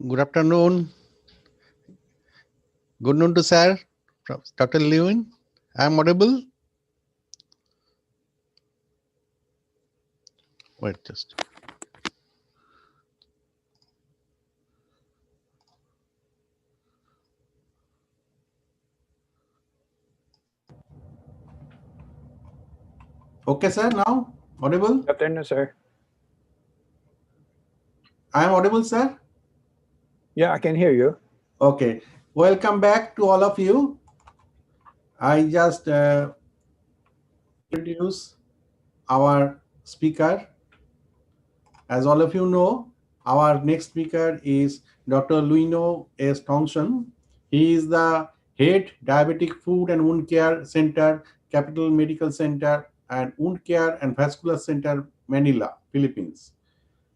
Good afternoon. Good noon to sir. Dr. Lewin. I'm audible. Wait, just. Okay, sir. Now audible. Good afternoon, sir. I'm audible, sir. Yeah, I can hear you. Okay. Welcome back to all of you. I just introduce our speaker. As all of you know, our next speaker is Dr. Luino S. Thompson. He is the head Diabetic Food and Wound Care Center, Capital Medical Center, and Wound Care and Vascular Center, Manila, Philippines,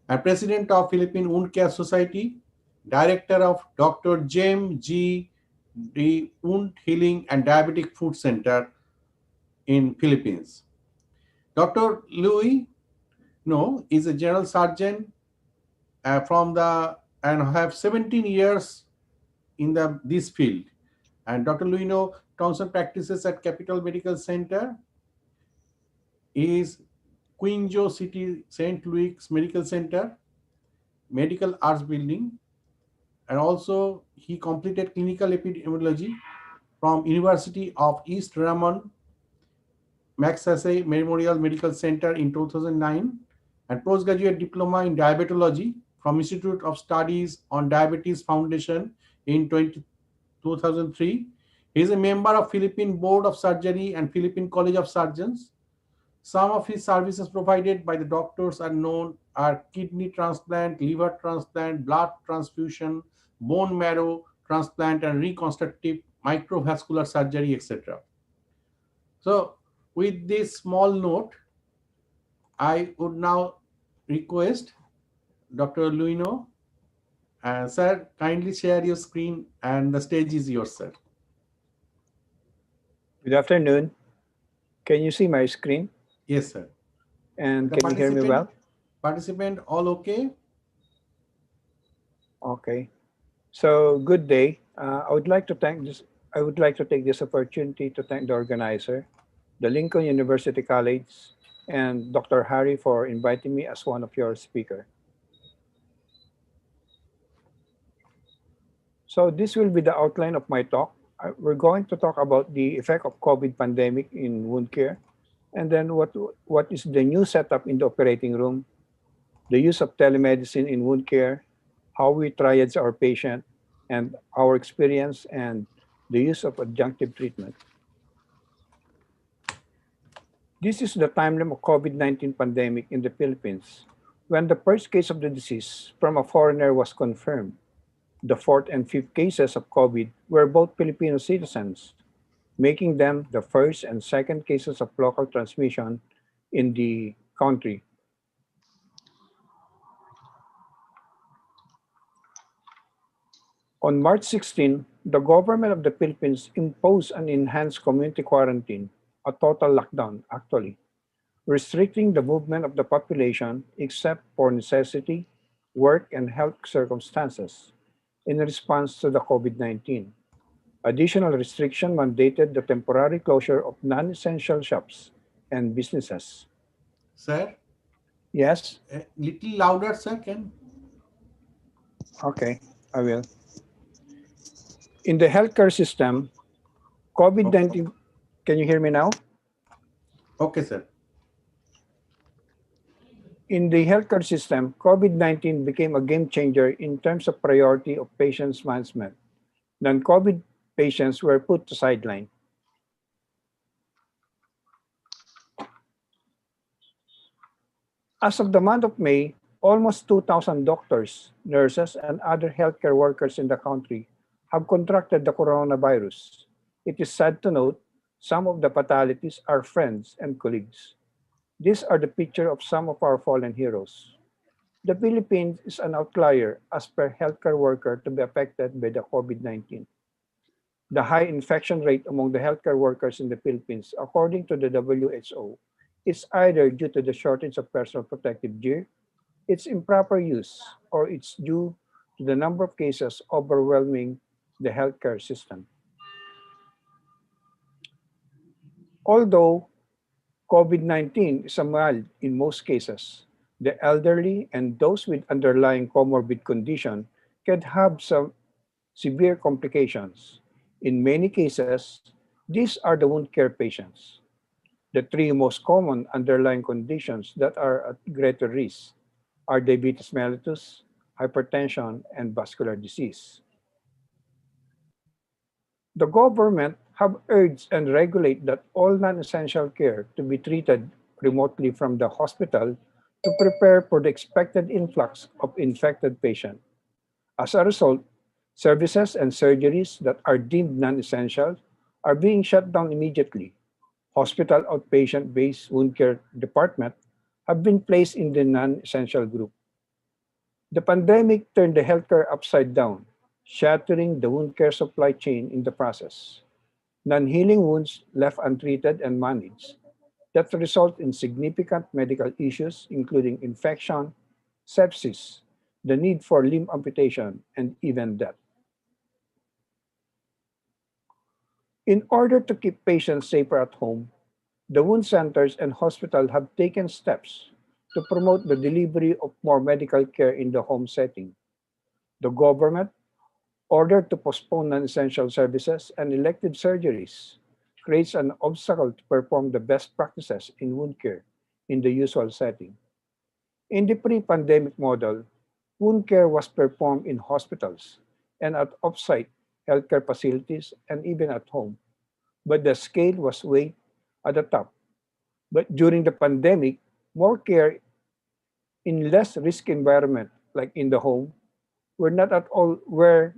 and president of Philippine Wound Care Society, director of Dr. James G. D. Wound Healing and Diabetic Food Center in Philippines. Dr. Louis No is a general surgeon from the and have 17 years in this field. And Dr. Luino Thompson practices at Capital Medical Center, is Queen Jo City St. Louis Medical Center, Medical Arts Building, and also he completed clinical epidemiology from University of East Ramon Magsaysay Memorial Medical Center in 2009, and postgraduate diploma in diabetology from Institute of Studies on Diabetes Foundation in 2003. He is a member of Philippine Board of Surgery and Philippine College of Surgeons. Some of his services provided by the doctors are kidney transplant, liver transplant, blood transfusion, bone marrow transplant, and reconstructive microvascular surgery, etc. So, with this small note, I would now request Dr. Luino, sir, kindly share your screen and the stage is yours, sir. Good afternoon. Can you see my screen? Yes, sir. And The can you hear me well? Participant, all okay? Okay. So good day. I would like to take this opportunity to thank the organizer, the Lincoln University College, and Dr. Harry for inviting me as one of your speakers. So this will be the outline of my talk. We're going to talk about the effect of COVID pandemic in wound care, and then what is the new setup in the operating room, the use of telemedicine in wound care, how we triage our patient, and our experience and the use of adjunctive treatment. This is the timeline of COVID-19 pandemic in the Philippines, when the first case of the disease from a foreigner was confirmed. The fourth and fifth cases of COVID were both Filipino citizens, making them the first and second cases of local transmission in the country. On March 16, the government of the Philippines imposed an enhanced community quarantine, a total lockdown actually, restricting the movement of the population except for necessity, work, and health circumstances in response to the COVID-19. Additional restriction mandated the temporary closure of non-essential shops and businesses. Sir, Yes? a little louder, sir, can? Okay, I will. In the healthcare system, COVID-19, can you hear me now? Okay, sir. In the healthcare system, COVID-19 became a game changer in terms of priority of patients' management. Non-COVID patients were put to sideline. As of the month of May, almost 2,000 doctors, nurses, and other healthcare workers in the country have contracted the coronavirus. It is sad to note some of the fatalities are friends and colleagues. These are the picture of some of our fallen heroes. The Philippines is an outlier as per healthcare worker to be affected by the COVID-19. The high infection rate among the healthcare workers in the Philippines, according to the WHO, is either due to the shortage of personal protective gear, its improper use, or it's due to the number of cases overwhelming the healthcare system. Although COVID-19 is mild in most cases, the elderly and those with underlying comorbid condition can have some severe complications. In many cases, these are the wound care patients. The three most common underlying conditions that are at greater risk are diabetes mellitus, hypertension, and vascular disease. The government have urged and regulate that all non-essential care to be treated remotely from the hospital to prepare for the expected influx of infected patients. As a result, services and surgeries that are deemed non-essential are being shut down immediately. Hospital outpatient-based wound care department have been placed in the non-essential group. The pandemic turned the healthcare upside down, shattering the wound care supply chain in the process. Non-healing wounds left untreated and managed that result in significant medical issues including infection, sepsis, the need for limb amputation, and even death. In order to keep patients safer at home, the wound centers and hospitals have taken steps to promote the delivery of more medical care in the home setting. The government ordered to postpone non-essential services and elective surgeries creates an obstacle to perform the best practices in wound care in the usual setting. In the pre-pandemic model, wound care was performed in hospitals and at off-site healthcare facilities and even at home, but the scale was way at the top. But during the pandemic, more care in less risk environment like in the home where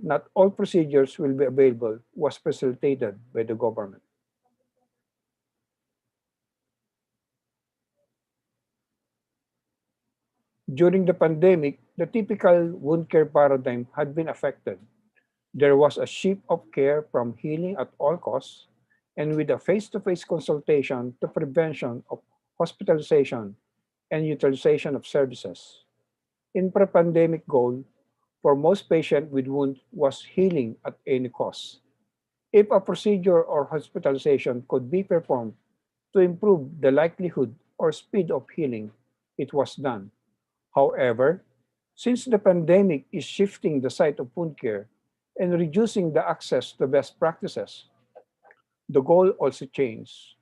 not all procedures will be available was facilitated by the government. During the pandemic, the typical wound care paradigm had been affected. There was a shift of care from healing at all costs and with a face-to-face consultation to prevention of hospitalization and utilization of services. In pre-pandemic goal, for most patients with wounds was healing at any cost. If a procedure or hospitalization could be performed to improve the likelihood or speed of healing, it was done. However, since the pandemic is shifting the site of wound care and reducing the access to best practices, the goal also changed.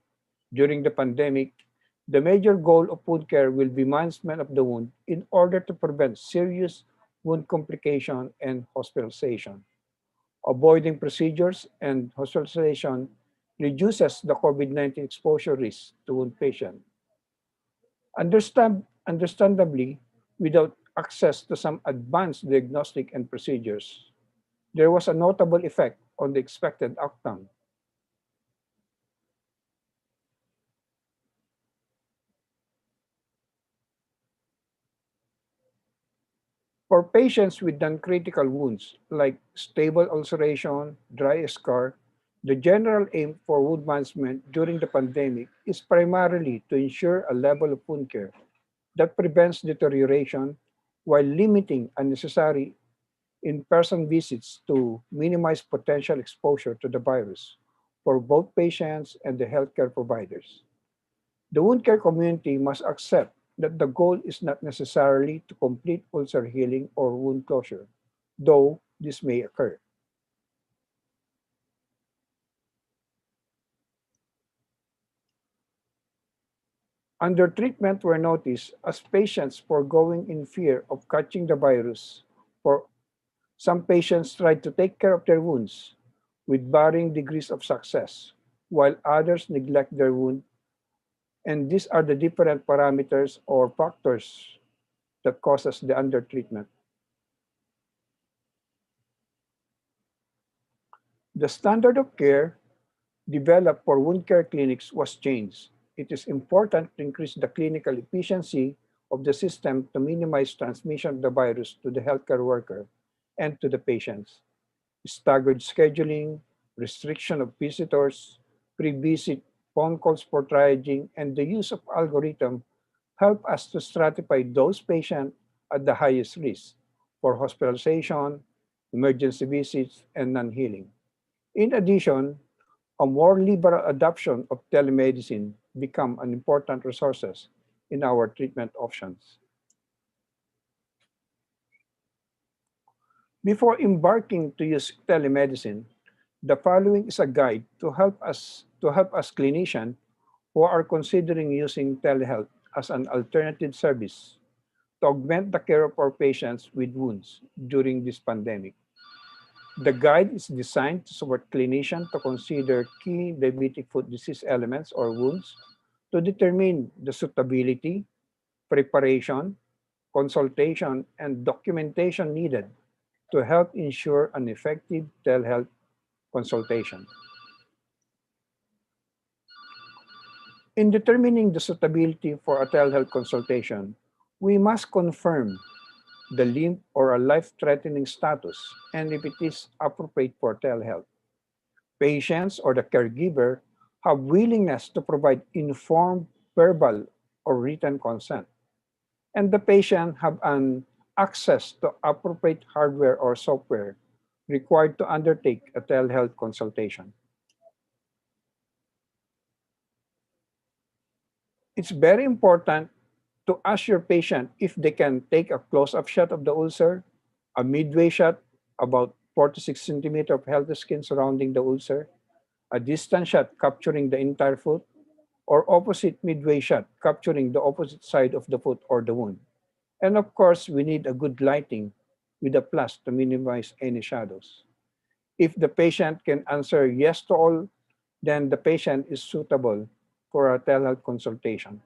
During the pandemic, the major goal of wound care will be management of the wound in order to prevent serious wound complication and hospitalization. Avoiding procedures and hospitalization reduces the COVID-19 exposure risk to wound patient. Understandably, without access to some advanced diagnostic and procedures, there was a notable effect on the expected outcome. For patients with non-critical wounds like stable ulceration, dry scar, the general aim for wound management during the pandemic is primarily to ensure a level of wound care that prevents deterioration while limiting unnecessary in-person visits to minimize potential exposure to the virus for both patients and the healthcare providers. The wound care community must accept that the goal is not necessarily to complete ulcer healing or wound closure, though this may occur. Under treatment were noticed as patients foregoing in fear of catching the virus. For some patients tried to take care of their wounds with varying degrees of success, while others neglect their wound, and these are the different parameters or factors that causes the undertreatment. The standard of care developed for wound care clinics was changed. It is important to increase the clinical efficiency of the system to minimize transmission of the virus to the healthcare worker and to the patients. Staggered scheduling, restriction of visitors, pre-visit phone calls for triaging, and the use of algorithm help us to stratify those patients at the highest risk. for hospitalization, emergency visits, and non-healing. In addition, a more liberal adoption of telemedicine become an important resources in our treatment options. Before embarking to use telemedicine, the following is a guide to help us clinicians who are considering using telehealth as an alternative service to augment the care of our patients with wounds during this pandemic. The guide is designed to support clinicians to consider key diabetic foot disease elements or wounds to determine the suitability, preparation, consultation, and documentation needed to help ensure an effective telehealth consultation. In determining the suitability for a telehealth consultation, we must confirm the limb or a life-threatening status and if it is appropriate for telehealth. Patients or the caregiver have willingness to provide informed verbal or written consent, and the patient have an access to appropriate hardware or software required to undertake a telehealth consultation. It's very important to ask your patient if they can take a close-up shot of the ulcer, a midway shot, about 4 to 6 centimeters of healthy skin surrounding the ulcer, a distant shot capturing the entire foot, or opposite midway shot capturing the opposite side of the foot or the wound. And of course, we need a good lighting with a plus to minimize any shadows. If the patient can answer yes to all, then the patient is suitable for a telehealth consultation.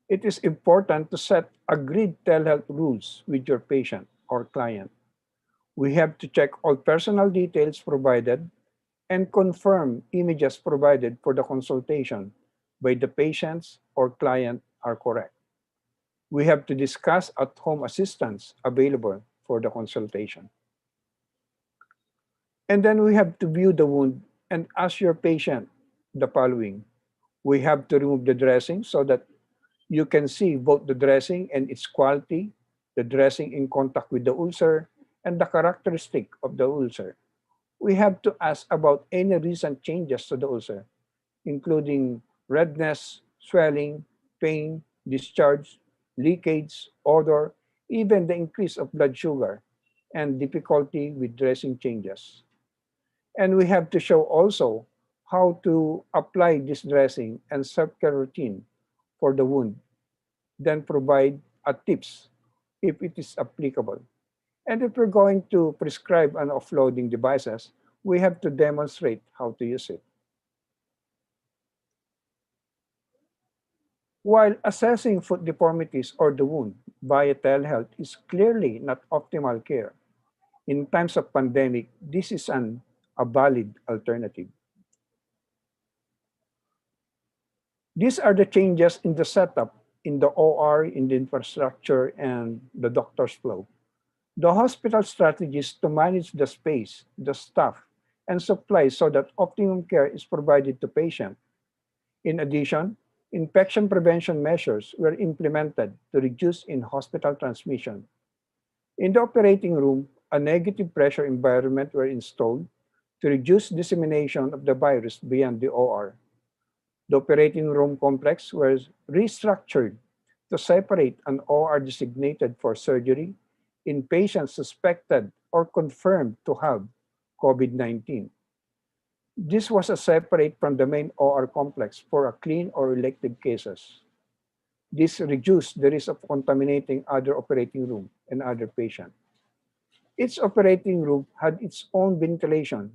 It is important to set agreed telehealth rules with your patient or client. We have to check all personal details provided and confirm images provided for the consultation by the patients or client are correct. We have to discuss at-home assistance available for the consultation. And then we have to view the wound and ask your patient the following. We have to remove the dressing so that you can see both the dressing and its quality, the dressing in contact with the ulcer, and the characteristic of the ulcer. We have to ask about any recent changes to the ulcer, including redness, swelling, pain, discharge, leakage, odor, even the increase of blood sugar, and difficulty with dressing changes. And we have to show also how to apply this dressing and self-care routine for the wound, then provide a tips if it is applicable. And if we're going to prescribe an offloading devices, we have to demonstrate how to use it. While assessing foot deformities or the wound via telehealth is clearly not optimal care, in times of pandemic, this is a valid alternative. These are the changes in the setup, in the OR, in the infrastructure, and the doctor's flow. The hospital strategies to manage the space, the staff, and supplies so that optimum care is provided to patient. In addition, infection prevention measures were implemented to reduce in-hospital transmission. In the operating room, a negative pressure environment were installed to reduce dissemination of the virus beyond the OR. The operating room complex was restructured to separate an OR designated for surgery in patients suspected or confirmed to have COVID-19. This was a separate from the main OR complex for a clean or elective cases. This reduced the risk of contaminating other operating room and other patients. Each operating room had its own ventilation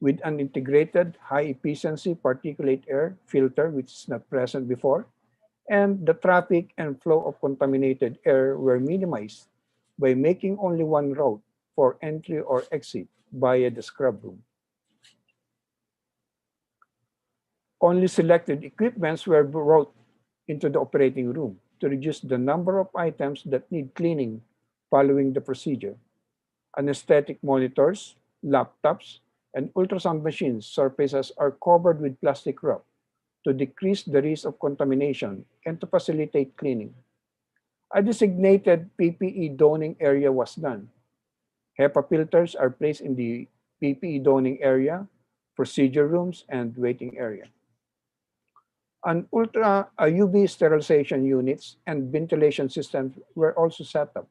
with an integrated high-efficiency particulate air filter which is not present before, and the traffic and flow of contaminated air were minimized by making only one route for entry or exit via the scrub room. Only selected equipments were brought into the operating room to reduce the number of items that need cleaning following the procedure. Anesthetic monitors, laptops, and ultrasound machines surfaces are covered with plastic wrap to decrease the risk of contamination and to facilitate cleaning. A designated PPE donning area was done. HEPA filters are placed in the PPE donning area, procedure rooms, and waiting area. UV sterilization units and ventilation systems were also set up.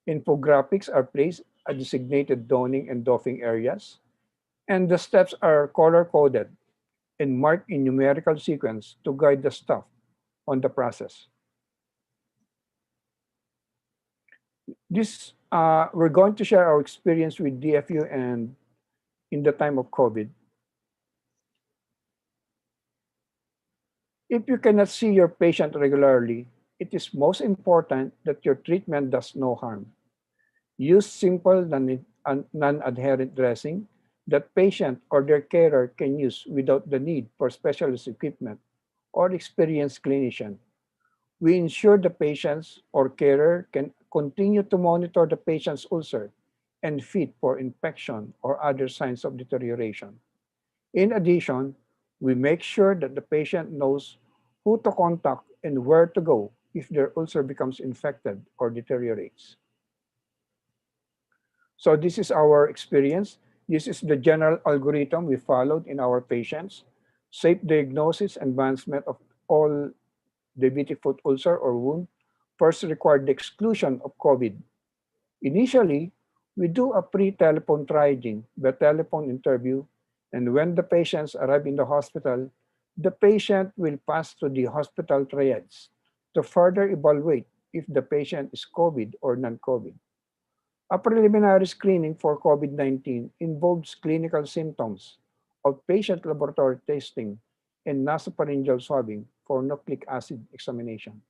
Infographics are placed at designated donning and doffing areas, and the steps are color-coded and marked in numerical sequence to guide the staff on the process. We're going to share our experience with DFU and in the time of COVID. If you cannot see your patient regularly, it is most important that your treatment does no harm. Use simple non-adherent dressing that patient or their carer can use without the need for specialist equipment or experienced clinician. We ensure the patients or carer can continue to monitor the patient's ulcer and feed for infection or other signs of deterioration. In addition, we make sure that the patient knows who to contact and where to go if their ulcer becomes infected or deteriorates. So this is our experience. This is the general algorithm we followed in our patients. Safe diagnosis and advancement of all diabetic foot ulcer or wound first required the exclusion of COVID. Initially, we do a pre-telephone triaging, the telephone interview, and when the patients arrive in the hospital, the patient will pass to the hospital triage to further evaluate if the patient is COVID or non-COVID. A preliminary screening for COVID-19 involves clinical symptoms, outpatient laboratory testing, and nasopharyngeal swabbing for nucleic acid examination,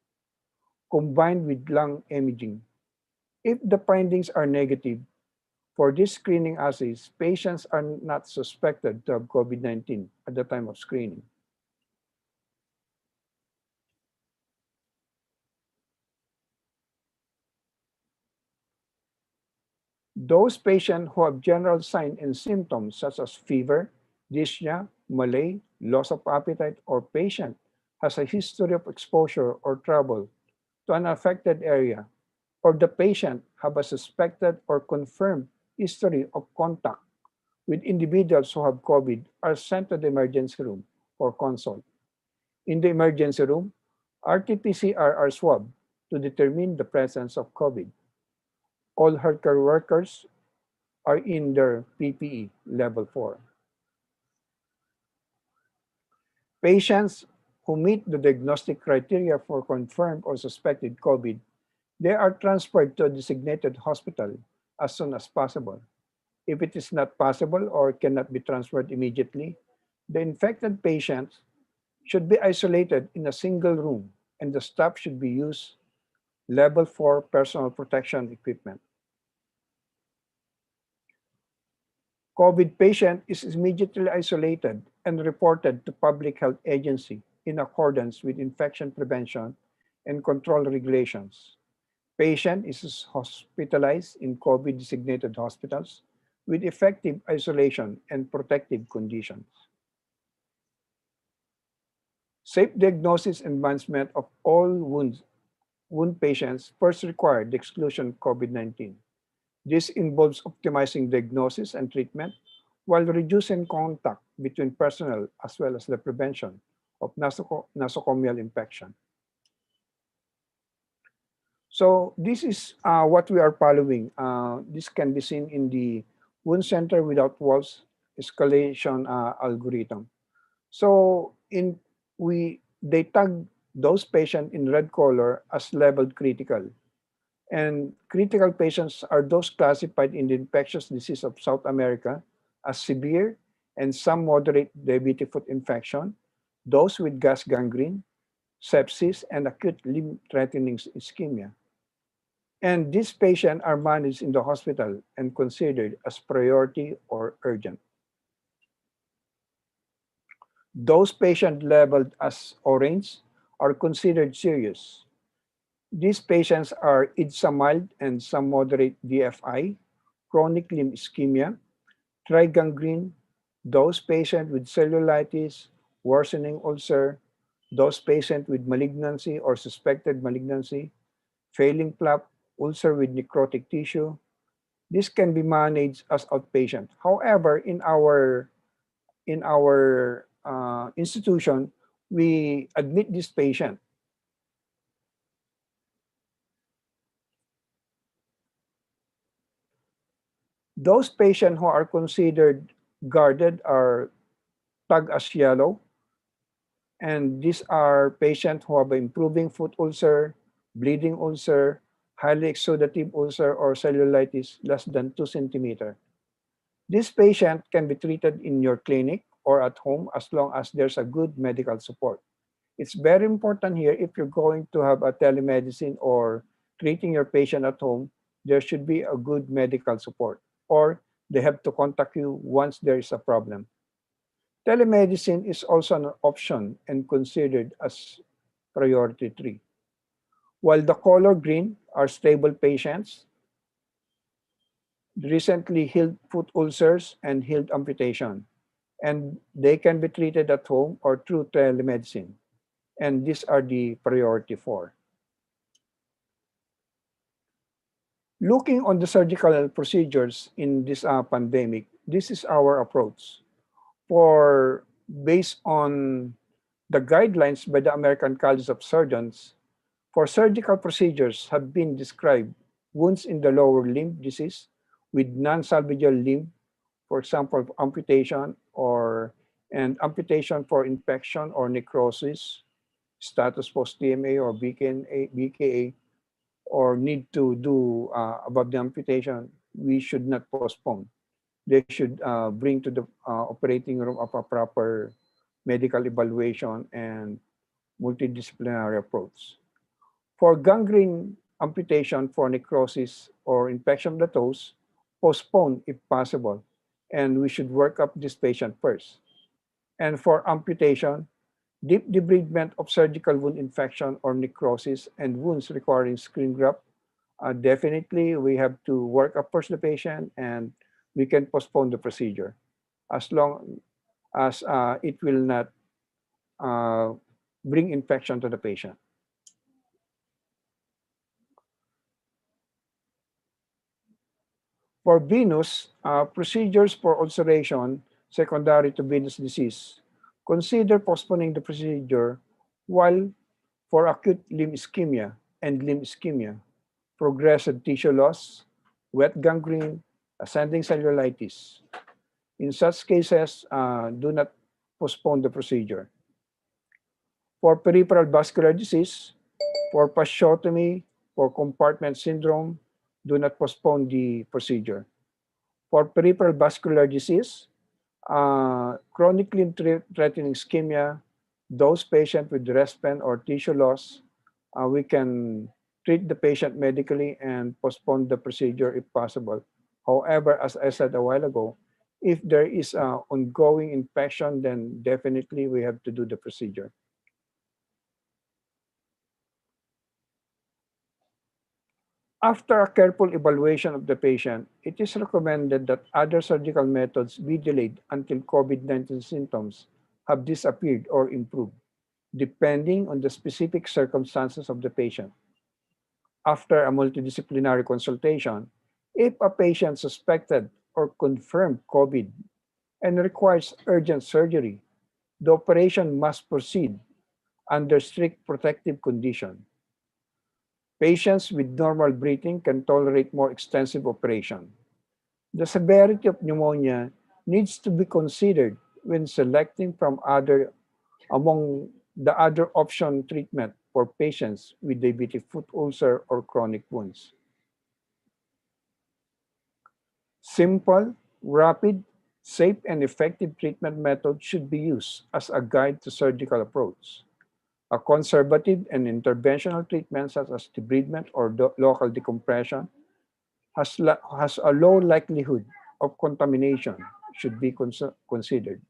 combined with lung imaging. If the findings are negative, for these screening assays, patients are not suspected to have COVID-19 at the time of screening. Those patients who have general signs and symptoms such as fever, dyspnea, malaise, loss of appetite, or patient has a history of exposure or travel to an affected area, or the patient have a suspected or confirmed history of contact with individuals who have COVID are sent to the emergency room for consult. In the emergency room, RT-PCR are swabbed to determine the presence of COVID. All healthcare workers are in their PPE level 4. Patients who meet the diagnostic criteria for confirmed or suspected COVID, they are transferred to a designated hospital as soon as possible. If it is not possible or cannot be transferred immediately, the infected patients should be isolated in a single room and the staff should be used level 4 personal protection equipment. COVID patient is immediately isolated and reported to public health agency in accordance with infection prevention and control regulations. Patient is hospitalized in COVID designated hospitals with effective isolation and protective conditions. Safe diagnosis and management of all wound patients first require the exclusion of COVID-19. This involves optimizing diagnosis and treatment while reducing contact between personnel as well as the prevention of nosocomial infection. So this is what we are following. This can be seen in the wound center without walls escalation algorithm. So they tag those patients in red color as labeled critical. And critical patients are those classified in the infectious disease of South America as severe and some moderate diabetic foot infection, those with gas gangrene, sepsis, and acute limb-threatening ischemia. And these patients are managed in the hospital and considered as priority or urgent. Those patients labeled as orange are considered serious. These patients are IDSA mild and some moderate DFI, chronic limb ischemia, trigangrene, those patients with cellulitis, worsening ulcer, those patients with malignancy or suspected malignancy, failing flap, ulcer with necrotic tissue. This can be managed as outpatient. However, in our institution, we admit this patient. Those patients who are considered guarded are tagged as yellow, and these are patients who have improving foot ulcer, bleeding ulcer, highly exudative ulcer, or cellulitis less than 2 centimeters. This patient can be treated in your clinic or at home as long as there's a good medical support. It's very important here if you're going to have a telemedicine or treating your patient at home, there should be a good medical support, or they have to contact you once there is a problem. Telemedicine is also an option and considered as priority 3. While the color green are stable patients, recently healed foot ulcers and healed amputation, and they can be treated at home or through telemedicine. And these are the priority 4. Looking on the surgical procedures in this pandemic, this is our approach. For based on the guidelines by the American College of Surgeons, for surgical procedures have been described wounds in the lower limb disease with non-salvageable limb, for example, amputation and amputation for infection or necrosis, status post TMA or BKA, or need to do above the amputation, we should not postpone. They should bring to the operating room of a proper medical evaluation and multidisciplinary approach. For gangrene amputation for necrosis or infection of the toes, postpone if possible, and we should work up this patient first. And for amputation, deep debridement of surgical wound infection or necrosis and wounds requiring skin graft, definitely we have to work up first the patient and we can postpone the procedure as long as it will not uh, bring infection to the patient. For venous, procedures for ulceration secondary to venous disease, consider postponing the procedure while for acute limb ischemia and limb ischemia, progressive tissue loss, wet gangrene, ascending cellulitis. In such cases, do not postpone the procedure. For peripheral vascular disease, for fasciotomy, for compartment syndrome, do not postpone the procedure. For peripheral vascular disease, chronically threatening ischemia, those patients with rest pain or tissue loss, we can treat the patient medically and postpone the procedure if possible. However, as I said a while ago, if there is an ongoing infection, then definitely we have to do the procedure. After a careful evaluation of the patient, it is recommended that other surgical methods be delayed until COVID-19 symptoms have disappeared or improved, depending on the specific circumstances of the patient. After a multidisciplinary consultation, if a patient suspected or confirmed COVID and requires urgent surgery, the operation must proceed under strict protective conditions. Patients with normal breathing can tolerate more extensive operation. The severity of pneumonia needs to be considered when selecting from among the other option treatment for patients with diabetic foot ulcer or chronic wounds. Simple, rapid, safe, and effective treatment methods should be used as a guide to surgical approach. A conservative and interventional treatment such as debridement or local decompression has a low likelihood of contamination should be considered.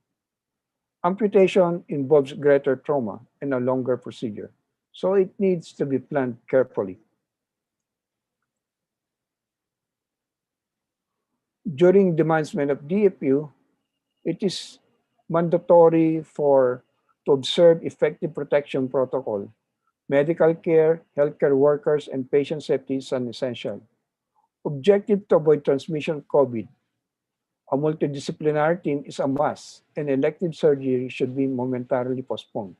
Amputation involves greater trauma and a longer procedure, so it needs to be planned carefully. During the management of DFU, it is mandatory to observe effective protection protocol Medical care, healthcare workers, and patient safety is an essential. Objective to avoid transmission of COVID. A multidisciplinary team is a must, and elective surgery should be momentarily postponed.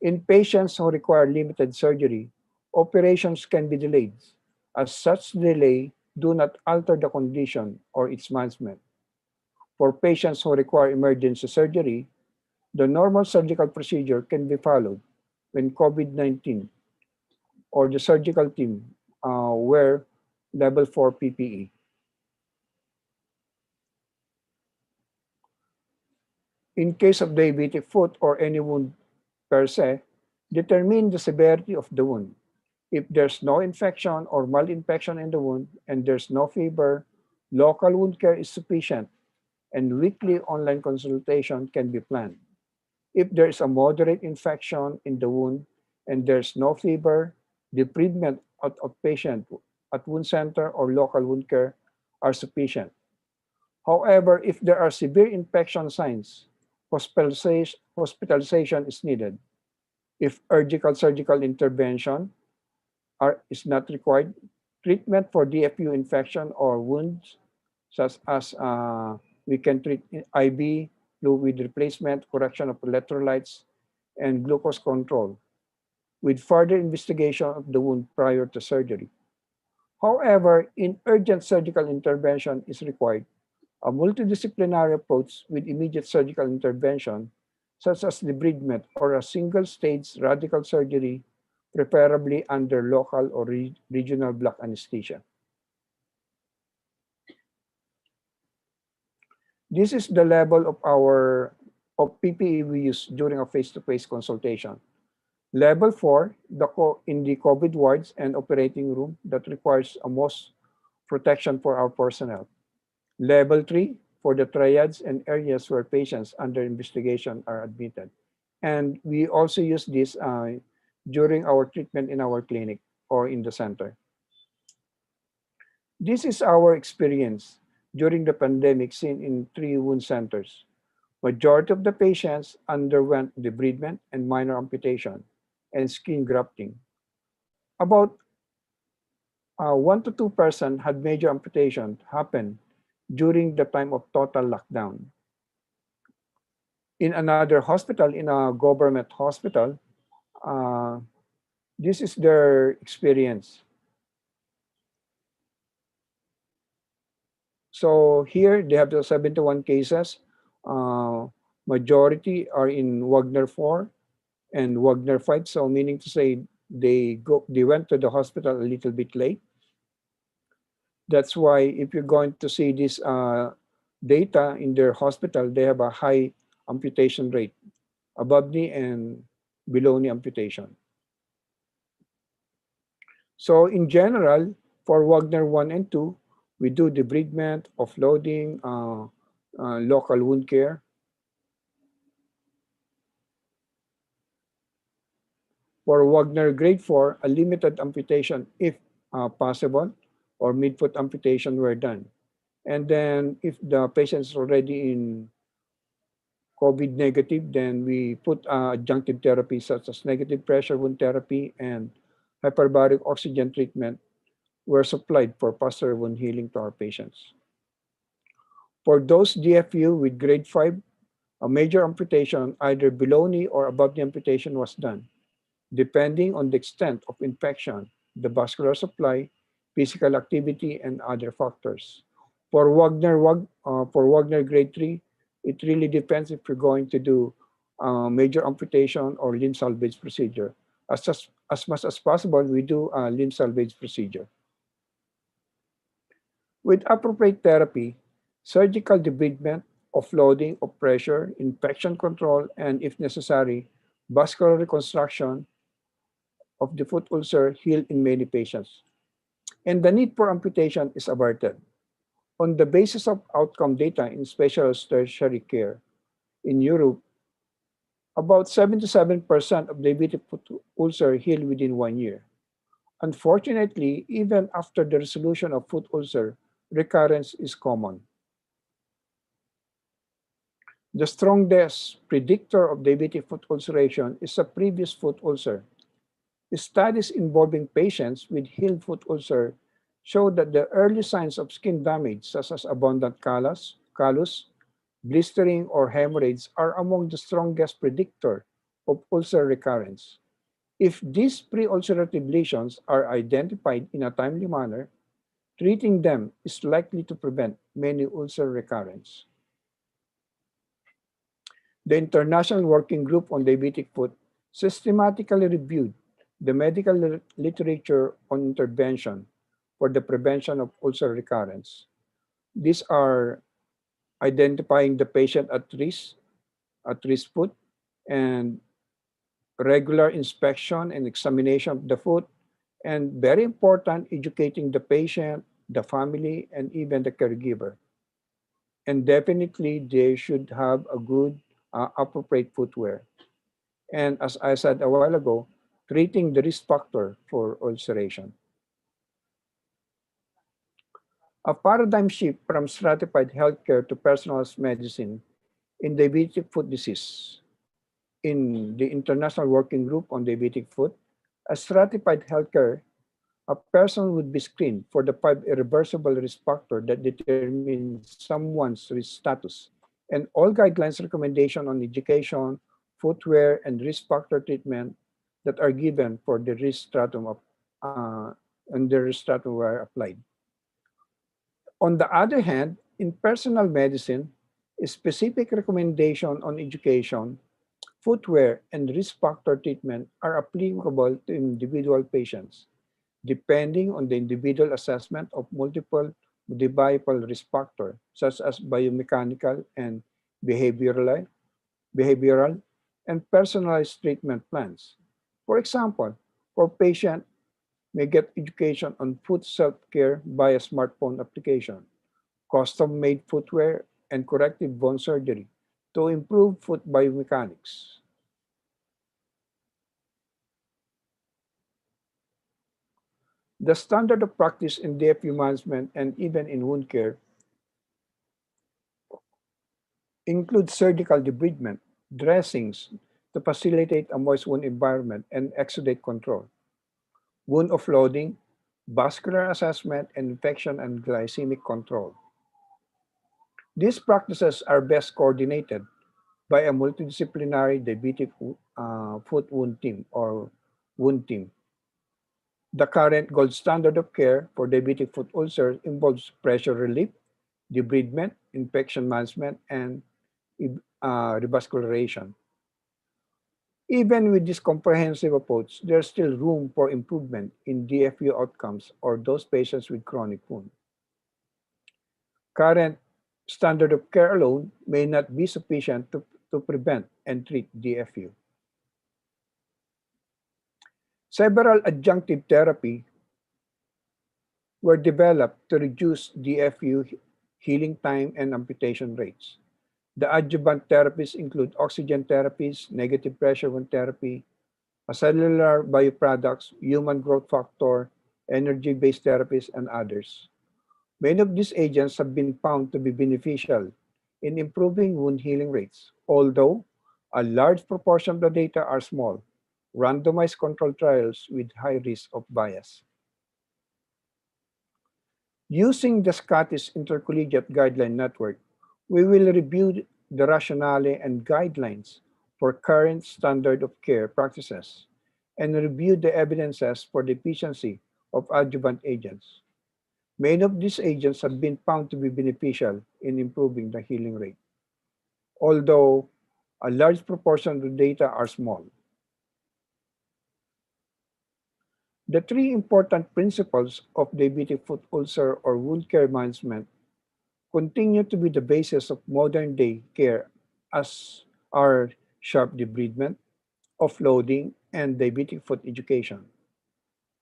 In patients who require limited surgery, operations can be delayed, as such delay do not alter the condition or its management. For patients who require emergency surgery, the normal surgical procedure can be followed when COVID-19 or the surgical team wear level 4 PPE. In case of diabetic foot or any wound per se, determine the severity of the wound. If there's no infection or mild infection in the wound and there's no fever, local wound care is sufficient and weekly online consultation can be planned. If there is a moderate infection in the wound and there's no fever, debridement of patient at wound center or local wound care are sufficient. However, if there are severe infection signs, hospitalization is needed. If urgent surgical intervention is not required, treatment for DFU infection or wounds, such as we can treat IV, fluid replacement, correction of electrolytes, and glucose control, with further investigation of the wound prior to surgery. However, in urgent surgical intervention is required, a multidisciplinary approach with immediate surgical intervention, such as debridement or a single-stage radical surgery, preferably under local or regional block anesthesia. This is the level of PPE we use during a face-to-face consultation. Level 4, in the COVID wards and operating room that requires a most protection for our personnel. Level 3, for the triads and areas where patients under investigation are admitted. And we also use this during our treatment in our clinic or in the center. This is our experience during the pandemic seen in 3 wound centers. Majority of the patients underwent debridement and minor amputation and skin grafting. About 1 to 2% had major amputation happen during the time of total lockdown. In another hospital, in a government hospital, this is their experience. So here they have the 71 cases. Majority are in Wagner 4 and Wagner 5. So meaning to say they went to the hospital a little bit late. That's why if you're going to see this data in their hospital, they have a high amputation rate, above knee and below knee amputation. So in general, for Wagner 1 and 2, we do debridement, offloading, local wound care. For Wagner grade 4, a limited amputation if possible, or midfoot amputation were done. And then if the patient is already in COVID negative, then we put adjunctive therapy such as negative pressure wound therapy and hyperbaric oxygen treatment were supplied for faster wound healing to our patients. For those DFU with grade 5, a major amputation either below knee or above the amputation was done, depending on the extent of infection, the vascular supply, physical activity, and other factors. For Wagner grade 3, it really depends if you're going to do major amputation or limb salvage procedure. As much as possible, we do a limb salvage procedure. With appropriate therapy, surgical debridement, offloading of pressure, infection control, and if necessary, vascular reconstruction of the foot ulcer healed in many patients. And the need for amputation is averted. On the basis of outcome data in specialist tertiary care in Europe, about 77% of diabetic foot ulcer heal within 1 year. Unfortunately, even after the resolution of foot ulcer, recurrence is common. The strongest predictor of diabetic foot ulceration is a previous foot ulcer. Studies involving patients with healed foot ulcer show that the early signs of skin damage, such as abundant callus, blistering, or hemorrhage, are among the strongest predictor of ulcer recurrence. If these pre-ulcerative lesions are identified in a timely manner, treating them is likely to prevent many ulcer recurrence. The International Working Group on Diabetic Foot systematically reviewed the medical literature on intervention for the prevention of ulcer recurrence. These are identifying the patient at risk foot, and regular inspection and examination of the foot, and very important, educating the patient, the family, and even the caregiver. And definitely, they should have a good, appropriate footwear. And as I said a while ago, treating the risk factor for ulceration. A paradigm shift from stratified healthcare to personalized medicine in diabetic foot disease. In the International Working Group on Diabetic Foot, a stratified healthcare, a person would be screened for the 5 irreversible risk factors that determine someone's risk status, and all guidelines recommendation on education, footwear, and risk factor treatment that are given for the risk stratum of, and the risk stratum were applied. On the other hand, in personal medicine, a specific recommendation on education, footwear, and risk factor treatment are applicable to individual patients, depending on the individual assessment of multiple modifiable risk factors, such as biomechanical and behavioral, behavioral and personalized treatment plans. For example, for patient may get education on foot self-care via smartphone application, custom-made footwear, and corrective bone surgery to improve foot biomechanics. The standard of practice in DFU management and even in wound care includes surgical debridement, dressings to facilitate a moist wound environment and exudate control, wound offloading, vascular assessment, and infection and glycemic control. These practices are best coordinated by a multidisciplinary diabetic foot wound team or wound team. The current gold standard of care for diabetic foot ulcers involves pressure relief, debridement, infection management, and revascularization. Even with this comprehensive approach, there's still room for improvement in DFU outcomes or those patients with chronic wound. Current standard of care alone may not be sufficient to prevent and treat DFU. Several adjunctive therapy were developed to reduce DFU healing time and amputation rates. The adjuvant therapies include oxygen therapies, negative pressure wound therapy, cellular bioproducts, human growth factor, energy-based therapies, and others. Many of these agents have been found to be beneficial in improving wound healing rates, although a large proportion of the data are small, randomized controlled trials with high risk of bias. Using the Scottish Intercollegiate Guideline Network, we will review the rationale and guidelines for current standard of care practices and review the evidences for the efficiency of adjuvant agents. Many of these agents have been found to be beneficial in improving the healing rate, although a large proportion of the data are small. The 3 important principles of diabetic foot ulcer or wound care management continue to be the basis of modern day care as are sharp debridement, offloading, and diabetic foot education.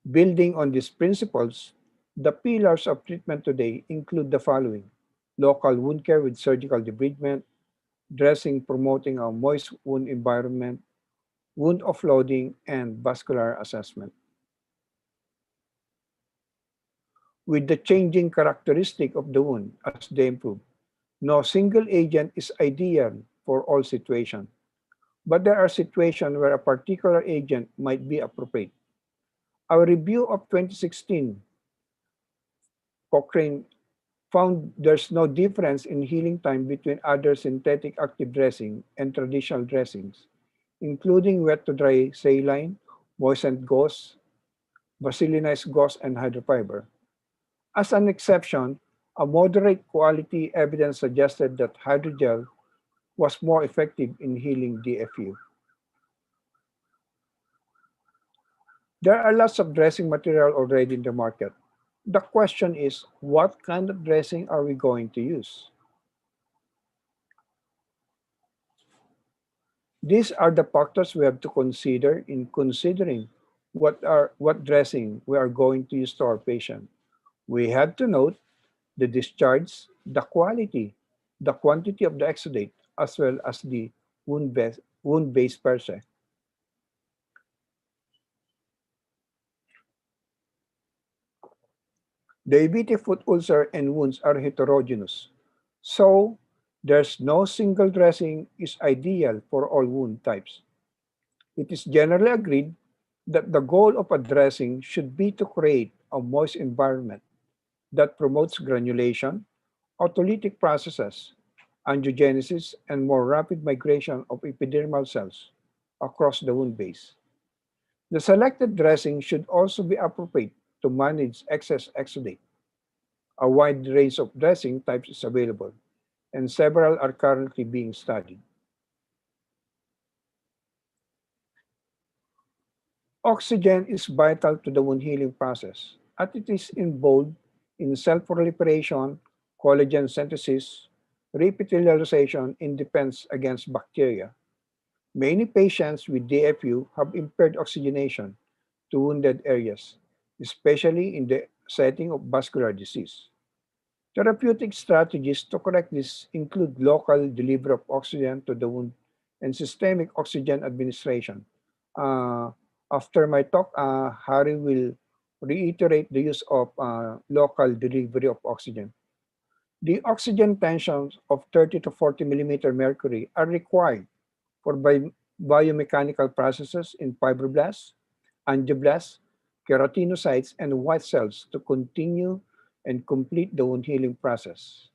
Building on these principles, the pillars of treatment today include the following: local wound care with surgical debridement, dressing promoting a moist wound environment, wound offloading, and vascular assessment. With the changing characteristic of the wound as they improve, no single agent is ideal for all situations, but there are situations where a particular agent might be appropriate. Our review of 2016 Cochrane found there's no difference in healing time between other synthetic active dressing and traditional dressings, including wet to dry saline, moistened gauze, vaselinized gauze, and hydrofiber. As an exception, a moderate quality evidence suggested that hydrogel was more effective in healing DFU. There are lots of dressing material already in the market. The question is, what kind of dressing are we going to use? These are the factors we have to consider in considering what dressing we are going to use to our patient. We have to note the discharge, the quality, the quantity of the exudate, as well as the wound-based per se. Diabetic foot ulcer and wounds are heterogeneous, so there's no single dressing is ideal for all wound types. It is generally agreed that the goal of a dressing should be to create a moist environment that promotes granulation, autolytic processes, angiogenesis, and more rapid migration of epidermal cells across the wound base. The selected dressing should also be appropriate to manage excess exudate. A wide range of dressing types is available, and several are currently being studied. Oxygen is vital to the wound healing process, as it is involved in cell proliferation, collagen synthesis, reepithelialization, and defense against bacteria. Many patients with DFU have impaired oxygenation to wounded areas, especially in the setting of vascular disease. Therapeutic strategies to correct this include local delivery of oxygen to the wound and systemic oxygen administration. Uh, After my talk, Harry will reiterate the use of local delivery of oxygen. The oxygen tensions of 30 to 40 millimeter mercury are required for biomechanical processes in fibroblasts, angioblasts, keratinocytes, and white cells to continue and complete the wound healing process.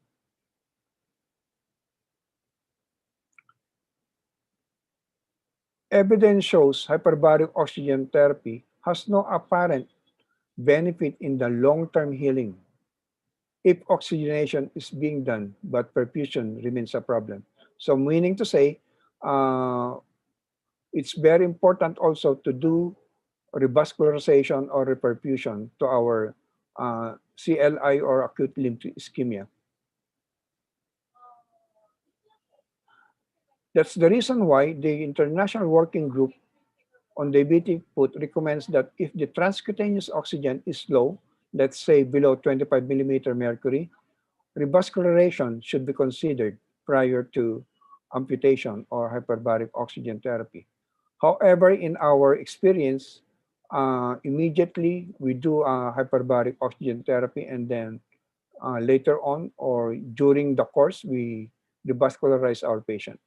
Evidence shows hyperbaric oxygen therapy has no apparent benefit in the long-term healing if oxygenation is being done, but perfusion remains a problem. So meaning to say, uh, it's very important also to do revascularization or reperfusion to our CLI or acute limb ischemia. That's the reason why the International Working Group on Diabetic Foot recommends that if the transcutaneous oxygen is low, let's say below 25 millimeter mercury, revascularization should be considered prior to amputation or hyperbaric oxygen therapy. However, in our experience, immediately we do hyperbaric oxygen therapy, and then later on or during the course, we revascularize our patient.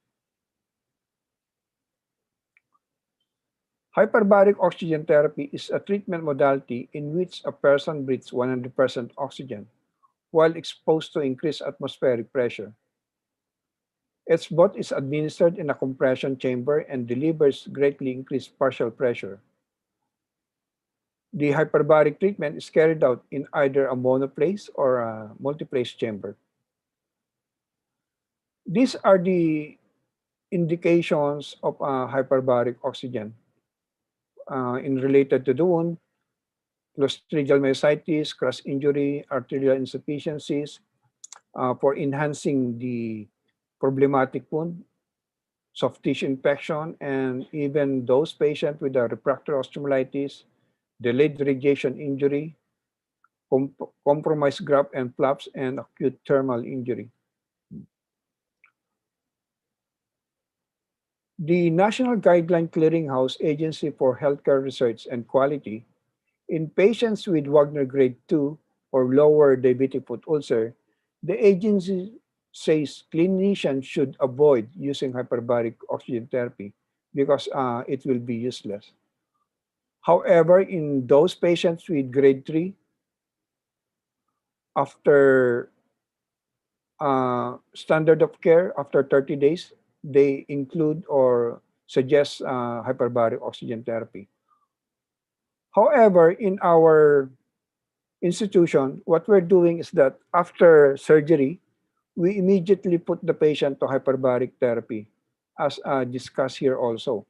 Hyperbaric oxygen therapy is a treatment modality in which a person breathes 100% oxygen while exposed to increased atmospheric pressure. HBOT is administered in a compression chamber and delivers greatly increased partial pressure. The hyperbaric treatment is carried out in either a monoplace or a multiplace chamber. These are the indications of hyperbaric oxygen in related to the wound: clostridial myositis, cross injury, arterial insufficiencies, for enhancing the problematic wound, soft tissue infection, and even those patients with a refractory osteomyelitis, delayed radiation injury, compromised graft and flaps, and acute thermal injury. The National Guideline Clearinghouse Agency for Healthcare Research and Quality, in patients with Wagner grade 2 or lower diabetic foot ulcer, the agency says clinicians should avoid using hyperbaric oxygen therapy because it will be useless. However, in those patients with grade 3, after standard of care, after 30 days, they include or suggest hyperbaric oxygen therapy. However, in our institution, what we're doing is that after surgery, we immediately put the patient to hyperbaric therapy, as discussed here also.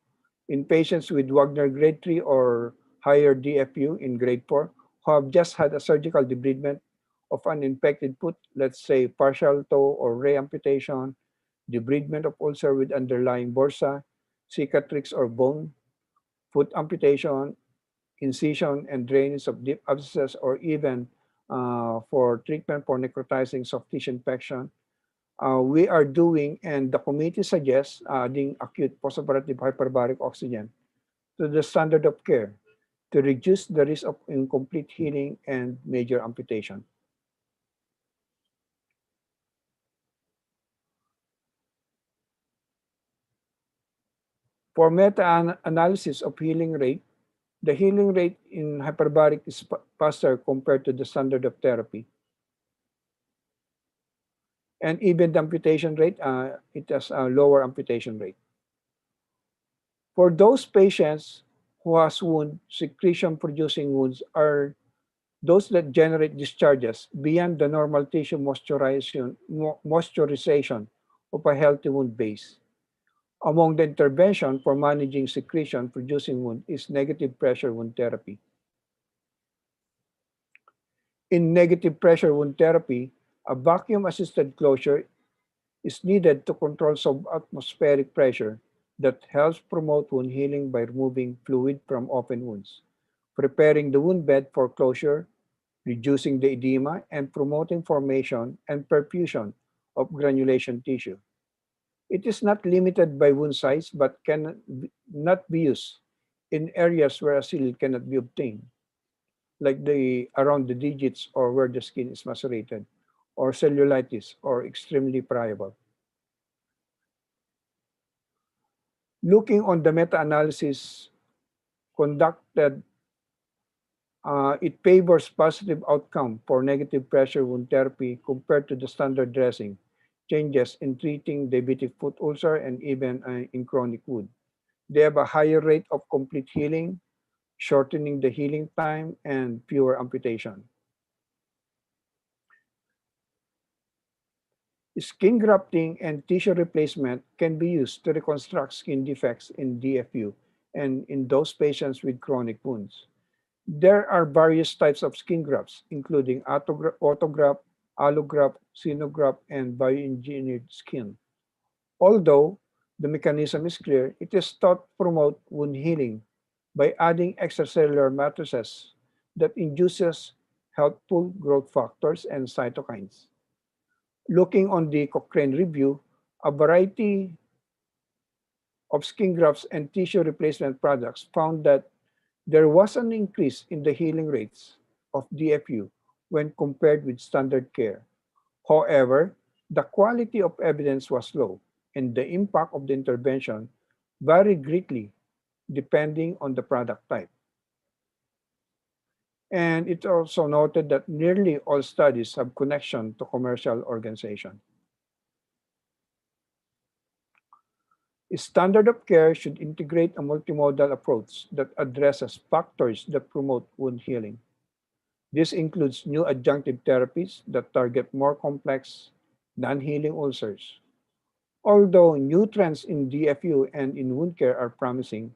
In patients with Wagner grade 3 or higher DFU in grade 4 who have just had a surgical debridement of an infected foot, let's say partial toe or reamputation, debridement of ulcer with underlying bursa, cicatrix or bone, foot amputation, incision and drainage of deep abscesses, or even for treatment for necrotizing soft tissue infection, we are doing, and the committee suggests adding acute postoperative hyperbaric oxygen to the standard of care to reduce the risk of incomplete healing and major amputation. For meta-analysis of healing rate, the healing rate in hyperbaric is faster compared to the standard of therapy. And even the amputation rate, it has a lower amputation rate. For those patients who has wound, secretion-producing wounds are those that generate discharges beyond the normal tissue moisturization of a healthy wound base. Among the intervention for managing secretion-producing wound is negative pressure wound therapy. In negative pressure wound therapy, a vacuum-assisted closure is needed to control subatmospheric pressure that helps promote wound healing by removing fluid from open wounds, preparing the wound bed for closure, reducing the edema, and promoting formation and perfusion of granulation tissue. It is not limited by wound size but can not be used in areas where a seal cannot be obtained, like the around the digits or where the skin is macerated, or cellulitis, or extremely friable. Looking on the meta-analysis conducted, it favors positive outcome for negative pressure wound therapy compared to the standard dressing, changes in treating diabetic foot ulcer and even in chronic wound. They have a higher rate of complete healing, shortening the healing time, and fewer amputation. Skin grafting and tissue replacement can be used to reconstruct skin defects in DFU and in those patients with chronic wounds. There are various types of skin grafts, including autograft, allograft, xenograft, and bioengineered skin. Although the mechanism is clear, it is thought to promote wound healing by adding extracellular matrices that induces helpful growth factors and cytokines. Looking on the Cochrane review, a variety of skin grafts and tissue replacement products found that there was an increase in the healing rates of DFU when compared with standard care. However, the quality of evidence was low, and the impact of the intervention varied greatly depending on the product type. And it also noted that nearly all studies have connection to commercial organization. Standard of care should integrate a multimodal approach that addresses factors that promote wound healing. This includes new adjunctive therapies that target more complex, non-healing ulcers. Although new trends in DFU and in wound care are promising,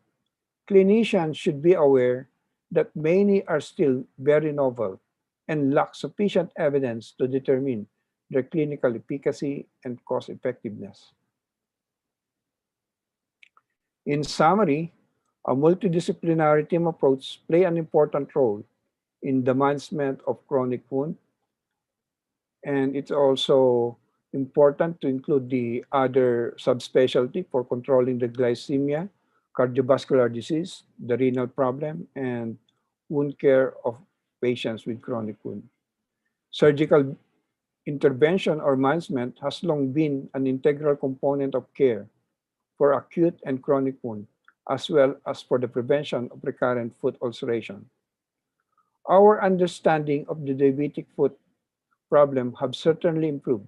clinicians should be aware that many are still very novel and lack sufficient evidence to determine their clinical efficacy and cost effectiveness. In summary, a multidisciplinary team approach play an important role in the management of chronic wound, and it's also important to include the other subspecialty for controlling the glycemia, cardiovascular disease, the renal problem, and wound care of patients with chronic wound. Surgical intervention or management has long been an integral component of care for acute and chronic wound, as well as for the prevention of recurrent foot ulceration. Our understanding of the diabetic foot problem have certainly improved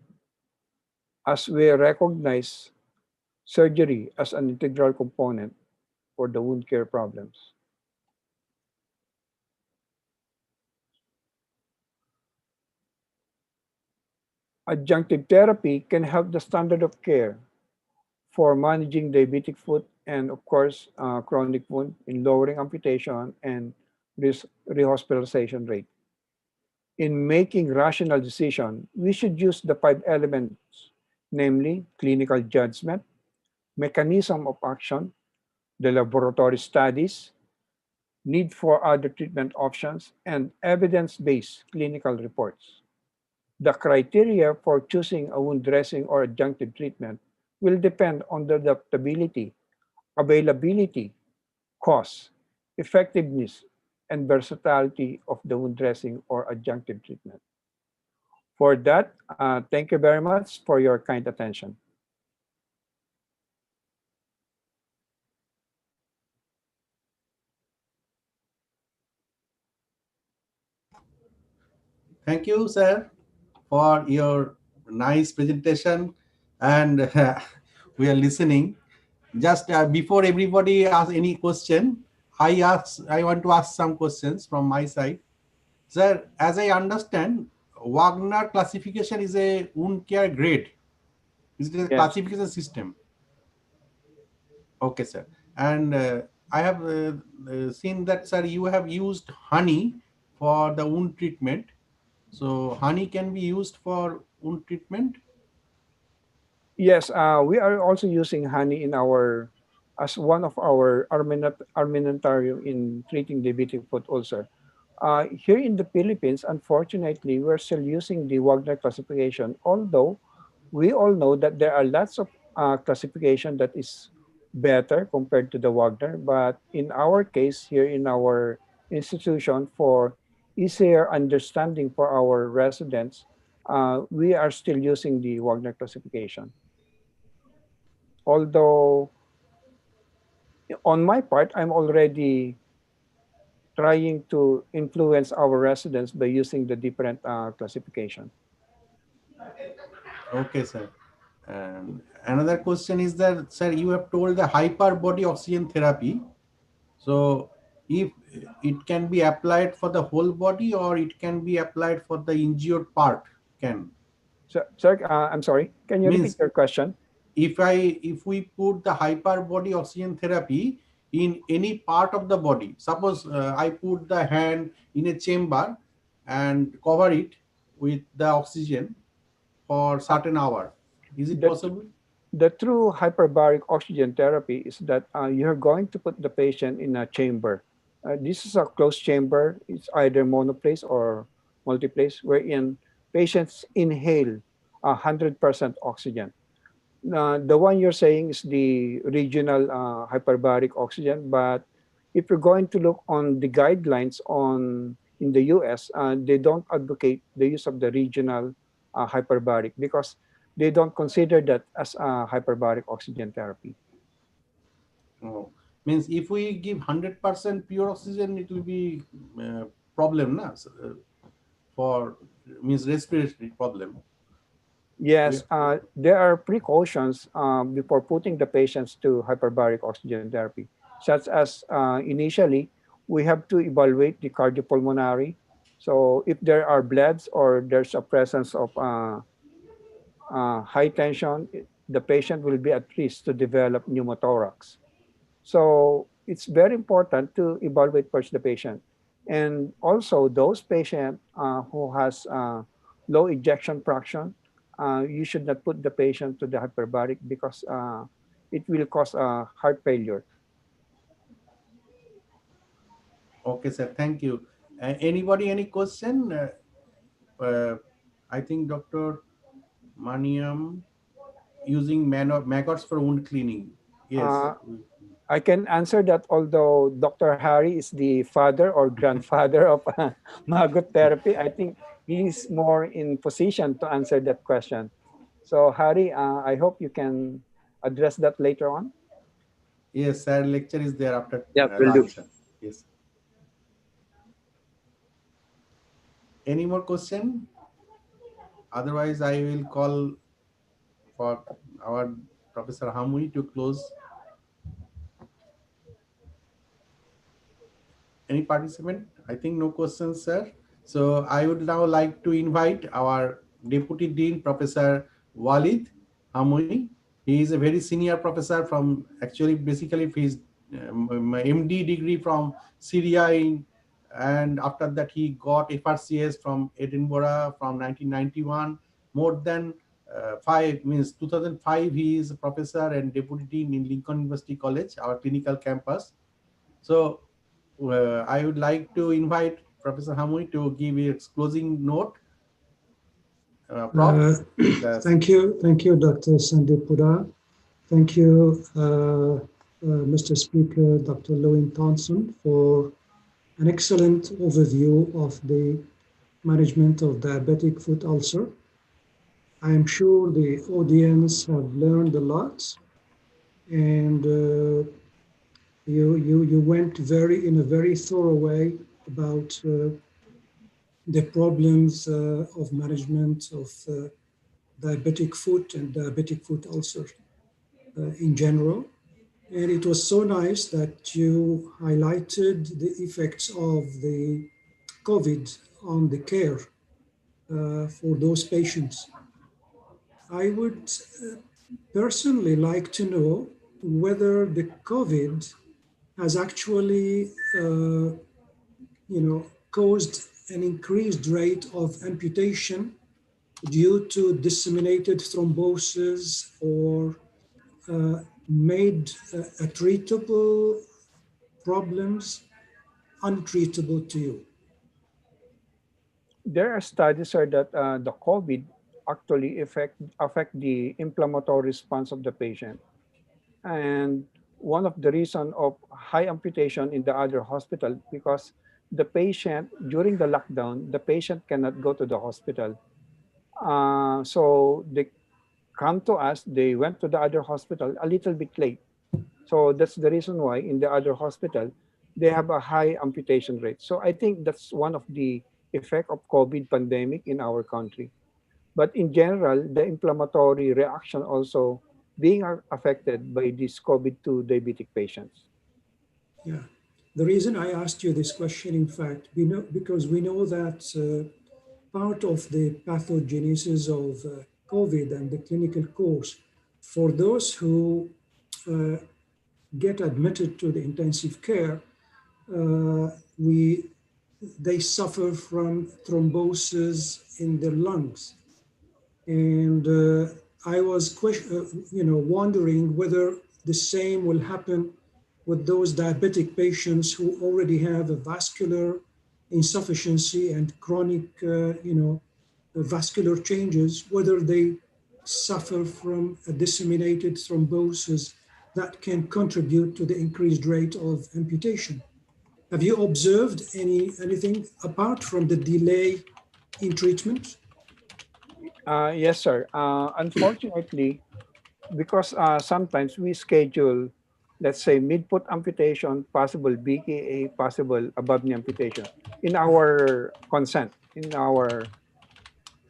as we recognize surgery as an integral component for the wound care problems. Adjunctive therapy can help the standard of care for managing diabetic foot and, of course, chronic wound in lowering amputation and rehospitalization rate. In making rational decision, we should use the five elements, namely clinical judgment, mechanism of action, the laboratory studies, need for other treatment options, and evidence-based clinical reports. The criteria for choosing a wound dressing or adjunctive treatment will depend on the adaptability, availability, cost, effectiveness, and versatility of the wound dressing or adjunctive treatment. For that, thank you very much for your kind attention. Thank you, sir, for your nice presentation, and we are listening. Just before everybody asks any question, I want to ask some questions from my side. Sir, as I understand, Wagner classification is a wound care grade. Is it a Yes. classification system? Okay, sir. And I have seen that, sir, you have used honey for the wound treatment. So honey can be used for wound treatment. Yes, we are also using honey in our as one of our armamentarium in treating diabetic foot ulcer. Here in the Philippines, unfortunately, we're still using the Wagner classification, although we all know that there are lots of classification that is better compared to the Wagner. But in our case, here in our institution, for easier understanding for our residents, we are still using the Wagner classification. Although on my part, I'm already trying to influence our residents by using the different classification. Okay, sir. And another question is that, sir, you have told the hyper body oxygen therapy. So if it can be applied for the whole body or it can be applied for the injured part, can So, sir, I'm sorry. Can you repeat means your question? if we put the hyper body oxygen therapy in any part of the body, suppose I put the hand in a chamber and cover it with the oxygen for Uh, certain hour, is it the, possible? the true hyperbaric oxygen therapy is that you're going to put the patient in a chamber. This is a closed chamber. It's either monoplace or multiplace, wherein patients inhale 100% oxygen. The one you're saying is the regional hyperbaric oxygen, but if you're going to look on the guidelines on in the US, they don't advocate the use of the regional hyperbaric because they don't consider that as a hyperbaric oxygen therapy. Oh, means if we give 100% pure oxygen, it will be uh, problem, na? For means respiratory problem. We, Yes, there are precautions before putting the patients to hyperbaric oxygen therapy, such as initially, we have to evaluate the cardiopulmonary. So if there are bloods or there's a presence of high tension, the patient will be at risk to develop pneumothorax. So it's very important to evaluate first the patient. And also those patients who has low ejection fraction, you should not put the patient to the hyperbaric because it will cause heart failure. okay, sir. Thank you. Anybody, any question? I think Dr. Maniam using maggots for wound cleaning. Yes. Uh, I can answer that, although Dr. Harry is the father or grandfather of maggot therapy. I think he's more in position to answer that question. So Harry, I hope you can address that later on. Yes, sir. Lecture is there after Yeah, will do. lunch. Yes. Any more question? Otherwise, I will call for our Professor Hamui to close. Any participant? I think no questions, sir. So I would now like to invite our Deputy Dean, Professor Walid Hamui. He is a very senior professor from, actually, basically his MD degree from Syria and after that he got FRCS from Edinburgh from 1991. More than five, means 2005, he is a professor and deputy dean in Lincoln University College, our clinical campus. So I would like to invite Professor Hamui to give his closing note. Prof, Uh, the thank you, Dr. Sandipura. Thank you, Mr. Speaker, Dr. Lewin Thompson, for an excellent overview of the management of diabetic foot ulcer. I am sure the audience have learned a lot, and you went in a very thorough way about the problems of management of diabetic foot and diabetic foot ulcer in general. And it was so nice that you highlighted the effects of the COVID on the care for those patients. I would personally like to know whether the COVID has actually, caused an increased rate of amputation due to disseminated thrombosis or made treatable problems untreatable to you. There are studies sir, that the COVID actually affect the inflammatory response of the patient. And one of the reason of high amputation in the other hospital because the patient during the lockdown, the patient cannot go to the hospital. So they come to us, they went to the other hospital a little bit late. So that's the reason why in the other hospital, they have a high amputation rate. So I think that's one of the effect of COVID pandemic in our country. But in general, the inflammatory reaction also being affected by this COVID-2 diabetic patients. Yeah. The reason I asked you this question, in fact, because we know that part of the pathogenesis of COVID and the clinical course for those who uh, get admitted to the intensive care, uh, we they suffer from thrombosis in their lungs. And I was, wondering whether the same will happen with those diabetic patients who already have a vascular insufficiency and chronic, vascular changes, whether they suffer from a disseminated thrombosis that can contribute to the increased rate of amputation. Have you observed anything apart from the delay in treatment? Yes, sir. Unfortunately, because sometimes we schedule, let's say, mid-foot amputation, possible BKA, possible above knee amputation in our consent, in our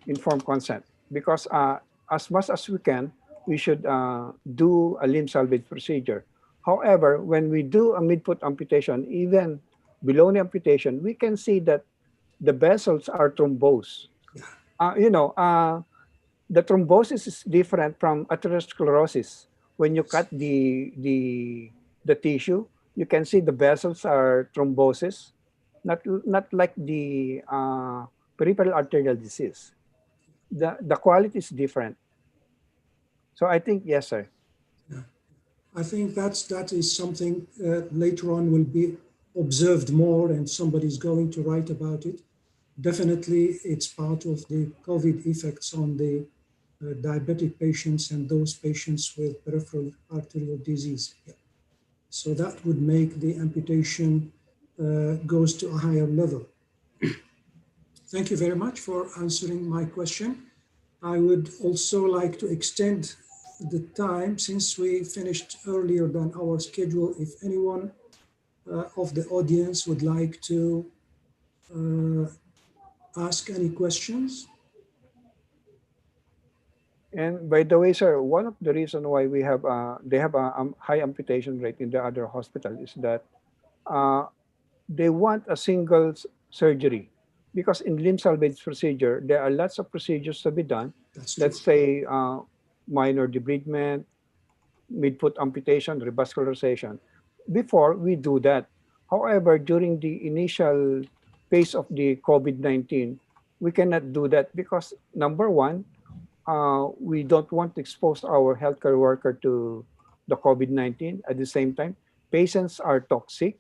informed consent. Because as much as we can, we should do a limb salvage procedure. However, when we do a mid-foot amputation, even below knee amputation, we can see that the vessels are thrombosed. The thrombosis is different from atherosclerosis. When you cut the tissue, you can see the vessels are thrombosis, not like the peripheral arterial disease. The quality is different. So I think yes, sir. Yeah. I think that is something later on will be observed more, and somebody's going to write about it. Definitely, it's part of the COVID effects on the diabetic patients and those patients with peripheral arterial disease. Yeah. So that would make the amputation goes to a higher level. Thank you very much for answering my question. I would also like to extend the time, since we finished earlier than our schedule, if anyone of the audience would like to uh, ask any questions. And by the way, sir, one of the reason why they have a high amputation rate in the other hospital is that uh, they want a single surgery, because in limb salvage procedure there are lots of procedures to be done. That's true. Let's say minor debridement, midfoot amputation, revascularization. Before we do that, however, during the initial phase of the COVID-19, we cannot do that because number one, we don't want to expose our healthcare worker to the COVID-19. At the same time, patients are toxic.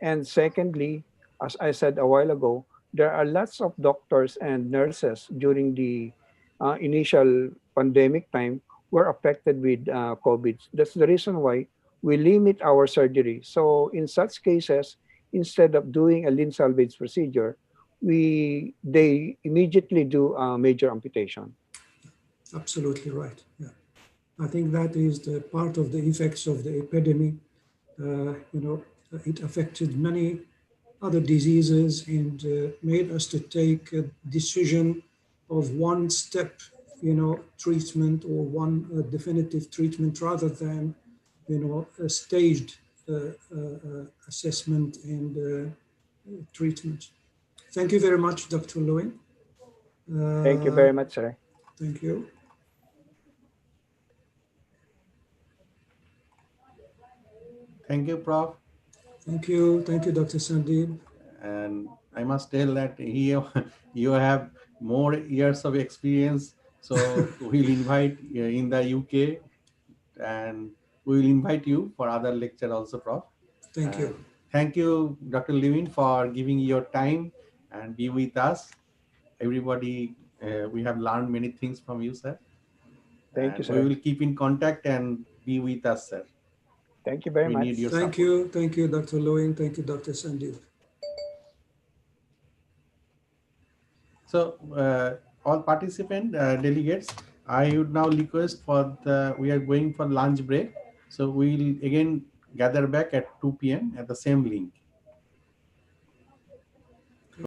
And secondly, as I said a while ago, there are lots of doctors and nurses during the initial pandemic time were affected with COVID. That's the reason why we limit our surgery. So in such cases, instead of doing a limb salvage procedure, they immediately do a major amputation. Absolutely right. Yeah. I think that is the part of the effects of the epidemic. It affected many other diseases and made us to take a decision of one step, treatment or one definitive treatment rather than, a staged assessment and treatment. Thank you very much, Dr. Lewin. Thank you Uh, very much, sir. Thank you. Thank you, Prof. Thank you. Thank you, Dr. Sandeep. And I must tell that here you have more years of experience. So we'll invite in the UK, and we will invite you for other lecture also, Prof. Thank you. And thank you, Dr. Lewin, for giving your time and be with us. Everybody, we have learned many things from you, sir. Thank you, And we sir. will keep in contact and be with us, sir. Thank you very We need much. your Thank support. you. Thank you, Dr. Lewin. Thank you, Dr. Sandeep. So all participant delegates, I would now request we are going for lunch break. So we'll again gather back at 2 p.m. at the same link.